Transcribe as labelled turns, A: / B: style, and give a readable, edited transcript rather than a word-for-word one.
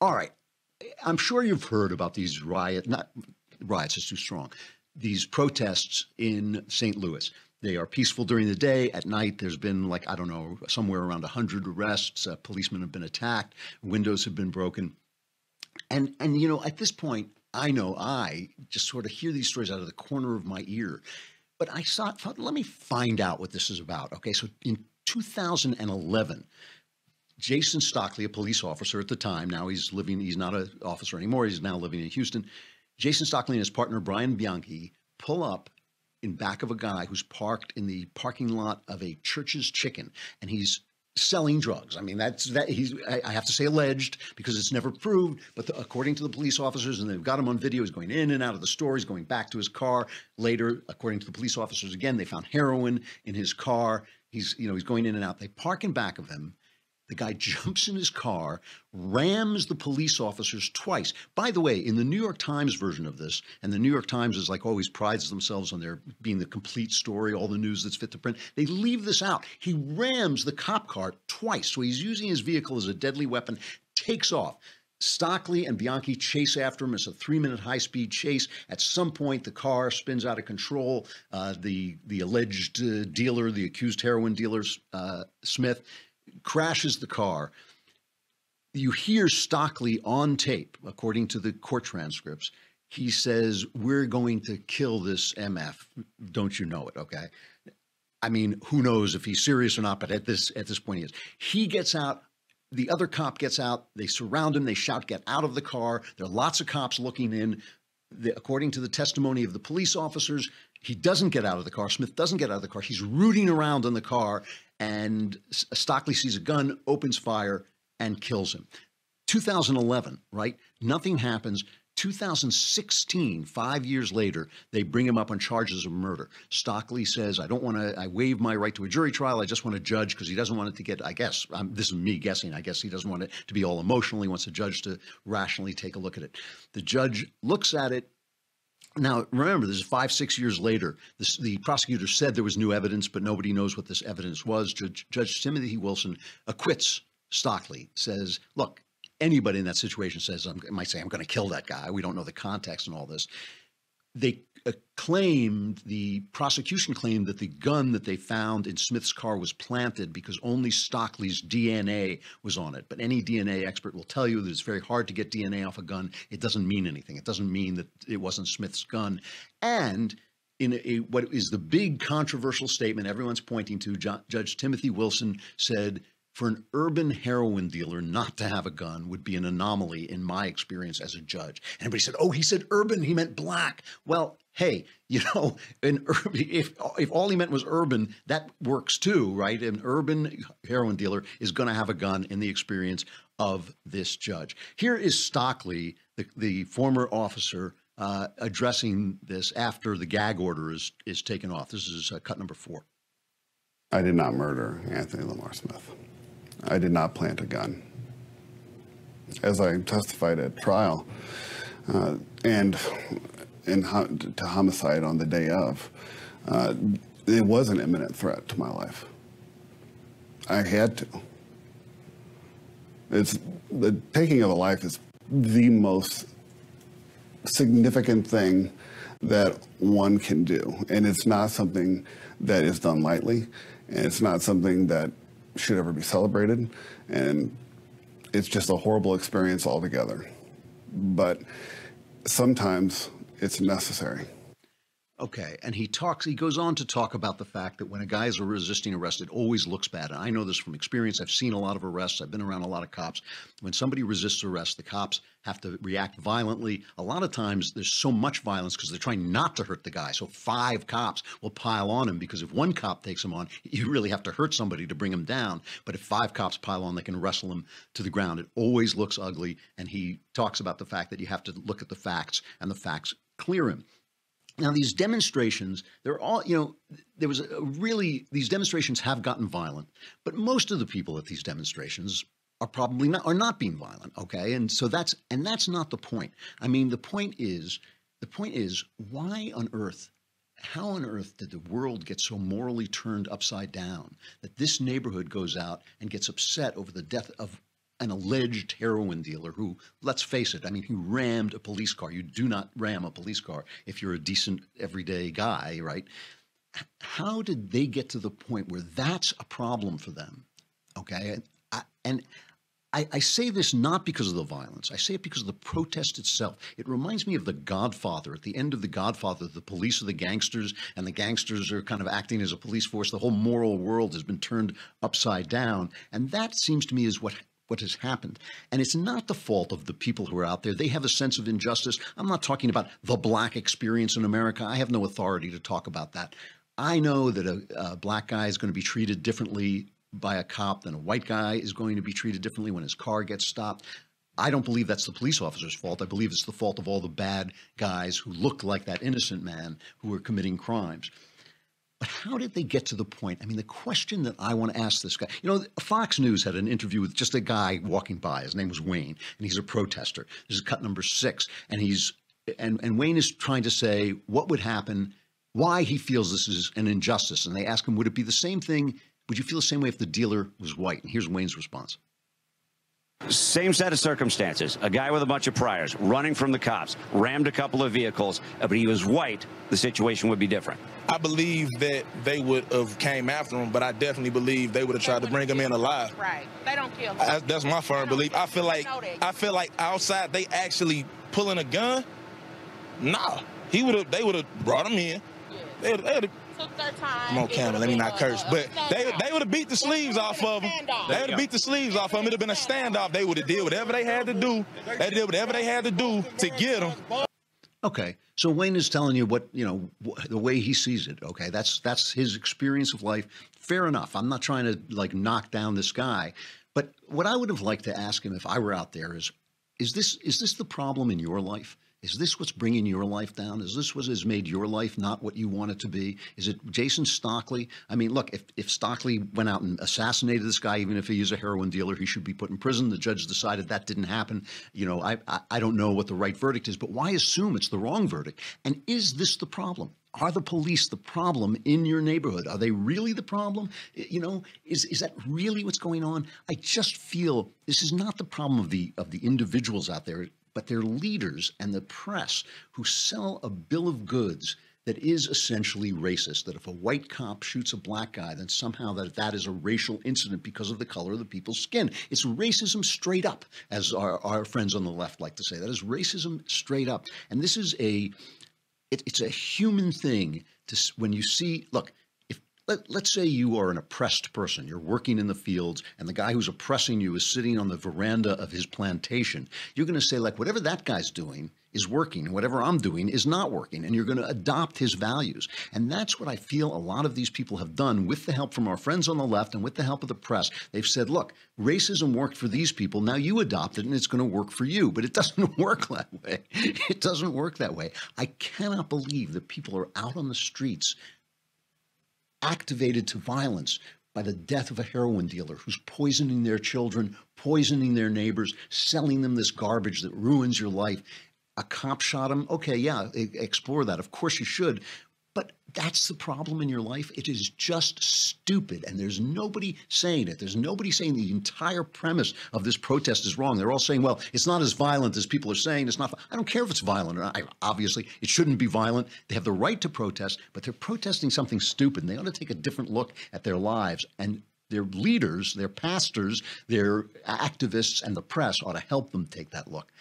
A: All right. I'm sure you've heard about these not riots is too strong, these protests in St. Louis. They are peaceful during the day. At night, there's been, like, I don't know, somewhere around 100 arrests. Policemen have been attacked. Windows have been broken. And at this point, I just sort of hear these stories out of the corner of my ear. But thought, let me find out what this is about. Okay, so in 2011, Jason Stockley, a police officer at the time, now he's not an officer anymore, he's now living in Houston. Jason Stockley and his partner, Brian Bianchi, pull up in back of a guy who's parked in the parking lot of a Church's Chicken, and he's selling drugs. I mean, I have to say alleged because it's never proved, but according to the police officers, and they've got him on video, he's going in and out of the store, he's going back to his car. Later, according to the police officers, again, they found heroin in his car. He's going in and out. They park in back of him. The guy jumps in his car, rams the police officers twice. By the way, in the New York Times version of this, and the New York Times is like always prides themselves on their being the complete story, all the news that's fit to print. They leave this out. He rams the cop car twice. So he's using his vehicle as a deadly weapon, takes off. Stockley and Bianchi chase after him. It's a 3-minute high-speed chase. At some point, the car spins out of control. The alleged dealer, the accused heroin dealer, Smith, crashes the car. You hear Stockley on tape, according to the court transcripts. He says, "We're going to kill this MF. Don't you know it?" Okay. I mean, who knows if he's serious or not, but at this point he is. He gets out. The other cop gets out. They surround him. They shout, "Get out of the car." There are lots of cops looking in. According to the testimony of the police officers, he doesn't get out of the car. Smith doesn't get out of the car. He's rooting around in the car, and Stockley sees a gun, opens fire, and kills him. 2011, right? Nothing happens. 2016, 5 years later, they bring him up on charges of murder. Stockley says, I waive my right to a jury trial. I just want to judge because he doesn't want it to get, this is me guessing, I guess he doesn't want it to be all emotional. He wants a judge to rationally take a look at it. The judge looks at it. Now, remember, this is 5-6 years later. The prosecutor said there was new evidence, but nobody knows what this evidence was. Judge Timothy Wilson acquits Stockley, says, look, anybody in that situation might say, I'm going to kill that guy. We don't know the context and all this. The prosecution claimed that the gun that they found in Smith's car was planted because only Stockley's DNA was on it. But any DNA expert will tell you that it's very hard to get DNA off a gun. It doesn't mean anything. It doesn't mean that it wasn't Smith's gun. And in what is the big controversial statement everyone's pointing to, Judge Timothy Wilson said, for an urban heroin dealer not to have a gun would be an anomaly in my experience as a judge. And everybody said, oh, he said urban, he meant black. Well, hey, if all he meant was urban, that works too, right? An urban heroin dealer is going to have a gun in the experience of this judge. Here is Stockley, the former officer, addressing this after the gag order is taken off. This is cut number 4.
B: I did not murder Anthony Lamar Smith. I did not plant a gun. As I testified at trial, and to homicide on the day of, it was an imminent threat to my life. I had to. The taking of a life is the most significant thing that one can do, and it's not something that is done lightly, and it's not something that should ever be celebrated, and it's just a horrible experience altogether. But sometimes it's necessary.
A: Okay, and he goes on to talk about the fact that when a guy is resisting arrest, it always looks bad. And I know this from experience. I've seen a lot of arrests. I've been around a lot of cops. When somebody resists arrest, the cops have to react violently. A lot of times there's so much violence because they're trying not to hurt the guy. So 5 cops will pile on him because if one cop takes him on, you really have to hurt somebody to bring him down. But if 5 cops pile on, they can wrestle him to the ground. It always looks ugly. And he talks about the fact that you have to look at the facts, and the facts clear him. Now, these demonstrations, they're all, these demonstrations have gotten violent, but most of the people at these demonstrations are not being violent. Okay. And so that's not the point. I mean, the point is how on earth did the world get so morally turned upside down that this neighborhood goes out and gets upset over the death of an alleged heroin dealer who, let's face it, I mean, he rammed a police car. You do not ram a police car if you're a decent everyday guy, right? How did they get to the point where that's a problem for them? Okay. I say this not because of the violence. I say it because of the protest itself. It reminds me of The Godfather. At the end of The Godfather, the police are the gangsters, and the gangsters are kind of acting as a police force. The whole moral world has been turned upside down. And that seems to me is what has happened. And it's not the fault of the people who are out there. They have a sense of injustice. I'm not talking about the black experience in America. I have no authority to talk about that. I know that a black guy is going to be treated differently by a cop than a white guy is going to be treated differently when his car gets stopped. I don't believe that's the police officer's fault. I believe it's the fault of all the bad guys who look like that innocent man who are committing crimes. But how did they get to the point? I mean, the question that I want to ask this guy, you know, Fox News had an interview with just a guy walking by. His name was Wayne, and he's a protester. This is cut number 6. And Wayne is trying to say what would happen, why he feels this is an injustice. And they ask him, would it be the same thing? Would you feel the same way if the dealer was white? And here's Wayne's response.
C: Same set of circumstances. A guy with a bunch of priors, running from the cops, rammed a couple of vehicles, but he was white, the situation would be different.
D: I believe that they would have came after him, but I definitely believe they would have tried to bring him in alive.
E: Right. They don't kill him.
D: That's my firm belief. I feel like outside they actually pulling a gun. Nah. They would have brought him in. They would have
E: Took their time.
D: Come on, Cameron, let me not curse. But they would have beat the sleeves off of him. They would have beat the sleeves off of him. It would have been a standoff. They would have did whatever they had to do. They did whatever they had to do to get him.
A: Okay, so Wayne is telling you what, you know, the way he sees it. Okay, that's his experience of life. Fair enough. I'm not trying to like knock down this guy, but what I would have liked to ask him if I were out there is this the problem in your life? Is this what's bringing your life down? Is this what has made your life not what you want it to be? Is it Jason Stockley? I mean, look, if Stockley went out and assassinated this guy, even if he is a heroin dealer, he should be put in prison. The judge decided that didn't happen. You know, I don't know what the right verdict is, but why assume it's the wrong verdict? And is this the problem? Are the police the problem in your neighborhood? Are they really the problem? You know, is that really what's going on? I just feel this is not the problem of the individuals out there, but their leaders and the press who sell a bill of goods that is essentially racist, that if a white cop shoots a black guy, then somehow that is a racial incident because of the color of the people's skin. It's racism straight up, as our friends on the left like to say. That is racism straight up. And this is it's a human thing to, when you see, look, let's say you are an oppressed person. You're working in the fields, and the guy who's oppressing you is sitting on the veranda of his plantation. You're going to say, like, whatever that guy's doing is working, whatever I'm doing is not working, and you're going to adopt his values. And that's what I feel a lot of these people have done with the help from our friends on the left and with the help of the press. They've said, look, racism worked for these people. Now you adopt it, and it's going to work for you. But it doesn't work that way. It doesn't work that way. I cannot believe that people are out on the streets activated to violence by the death of a heroin dealer who's poisoning their children, poisoning their neighbors, selling them this garbage that ruins your life. A cop shot him. Okay, yeah, explore that. Of course you should. But that's the problem in your life. It is just stupid. And there's nobody saying it. There's nobody saying the entire premise of this protest is wrong. They're all saying, well, it's not as violent as people are saying. It's not. I don't care if it's violent or not. Obviously, it shouldn't be violent. They have the right to protest, but they're protesting something stupid. And they ought to take a different look at their lives. And their leaders, their pastors, their activists, and the press ought to help them take that look.